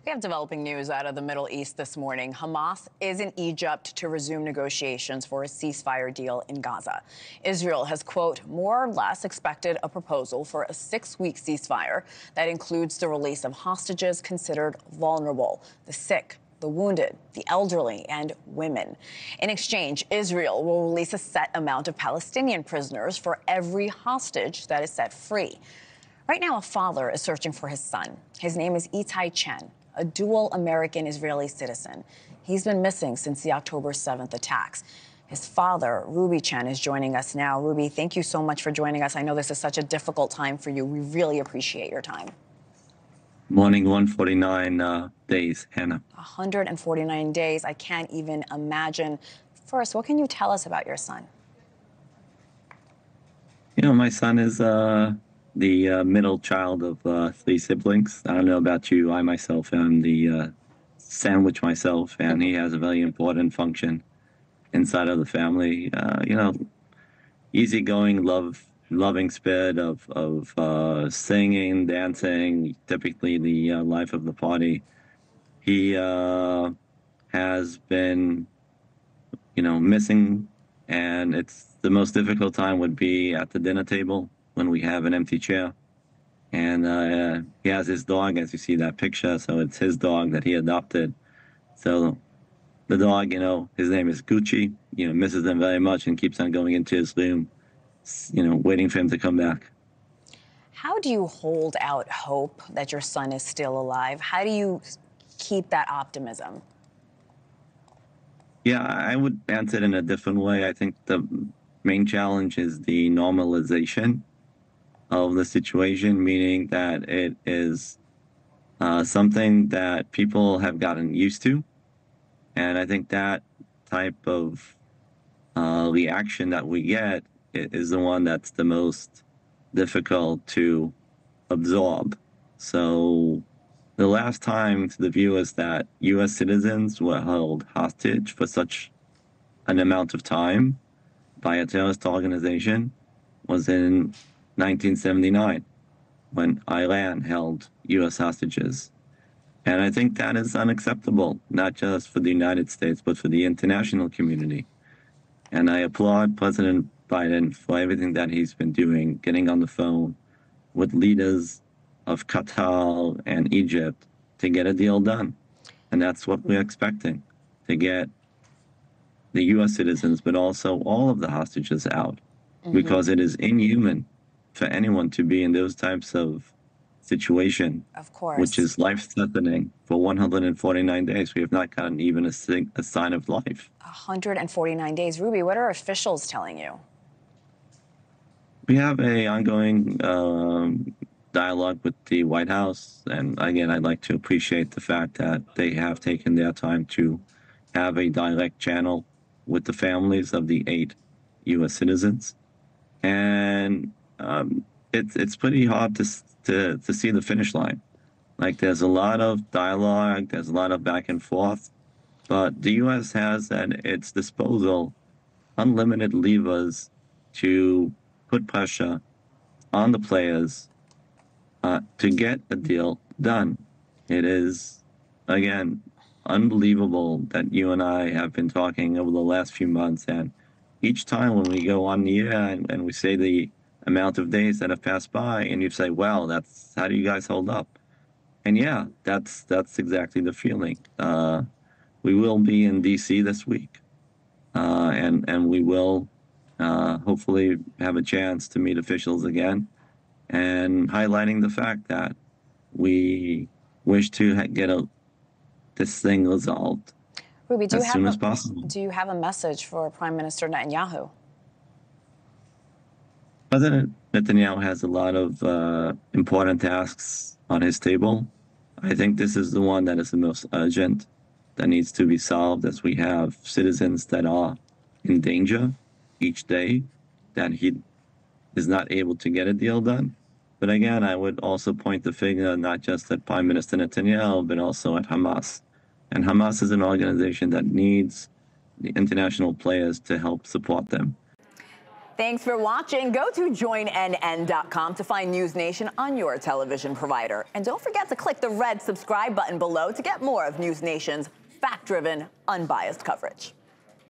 We have developing news out of the Middle East this morning. Hamas is in Egypt to resume negotiations for a ceasefire deal in Gaza. Israel has, quote, more or less expected a proposal for a 6-week ceasefire that includes the release of hostages considered vulnerable, the sick, the wounded, the elderly, and women. In exchange, Israel will release a set amount of Palestinian prisoners for every hostage that is set free. Right now, a father is searching for his son. His name is Chen, a dual American-Israeli citizen. He's been missing since the October 7th attacks. His father, Ruby Chen, is joining us now. Ruby, thank you so much for joining us. I know this is such a difficult time for you. We really appreciate your time. Morning, 149 days, Hannah. 149 days. I can't even imagine. First, what can you tell us about your son? You know, my son is the middle child of 3 siblings. I don't know about you. I myself am the sandwich myself, and he has a very important function inside of the family. You know, easygoing, loving spirit of singing, dancing, typically the life of the party. He has been, you know, missing, and it's the most difficult time would be at the dinner table when we have an empty chair. And he has his dog, as you see that picture, so it's his dog that he adopted. So the dog, you know, his name is Gucci, you know, misses him very much and keeps on going into his room, you know, waiting for him to come back. How do you hold out hope that your son is still alive? How do you keep that optimism? Yeah, I would answer it in a different way. I think the main challenge is the normalization of the situation, meaning that it is something that people have gotten used to. And I think that type of reaction that we get is the one that's the most difficult to absorb. So the last time to the viewers that U.S. citizens were held hostage for such an amount of time by a terrorist organization was in 1979, when Iran held U.S. hostages. And I think that is unacceptable, not just for the United States, but for the international community. And I applaud President Biden for everything that he's been doing, getting on the phone with leaders of Qatar and Egypt to get a deal done. And that's what we're expecting, to get the U.S. citizens, but also all of the hostages out, because it is inhuman for anyone to be in those types of situation, of course, which is life-threatening. For 149 days, we have not gotten even a sign of life. 149 days. Ruby, what are officials telling you? We have an ongoing dialogue with the White House. And again, I'd like to appreciate the fact that they have taken their time to have a direct channel with the families of the 8 U.S. citizens. And it's pretty hard to see the finish line. Like, there's a lot of dialogue, there's a lot of back and forth, but the U.S. has at its disposal unlimited levers to put pressure on the players to get a deal done. It is, again, unbelievable that you and I have been talking over the last few months, and each time when we go on the air and we say the amount of days that have passed by, and you say, well, that's how do you guys hold up? And yeah, that's exactly the feeling. We will be in D.C. this week, and we will hopefully have a chance to meet officials again, and highlighting the fact that we wish to get this thing resolved Ruby, as soon as possible. Do you have a message for Prime Minister Netanyahu? President Netanyahu has a lot of important tasks on his table. I think this is the one that is the most urgent, that needs to be solved, as we have citizens that are in danger each day, that he is not able to get a deal done. But again, I would also point the finger not just at Prime Minister Netanyahu, but also at Hamas. And Hamas is an organization that needs the international players to help support them. Thanks for watching. Go to joinnn.com to find NewsNation on your television provider. And don't forget to click the red subscribe button below to get more of NewsNation's fact-driven, unbiased coverage.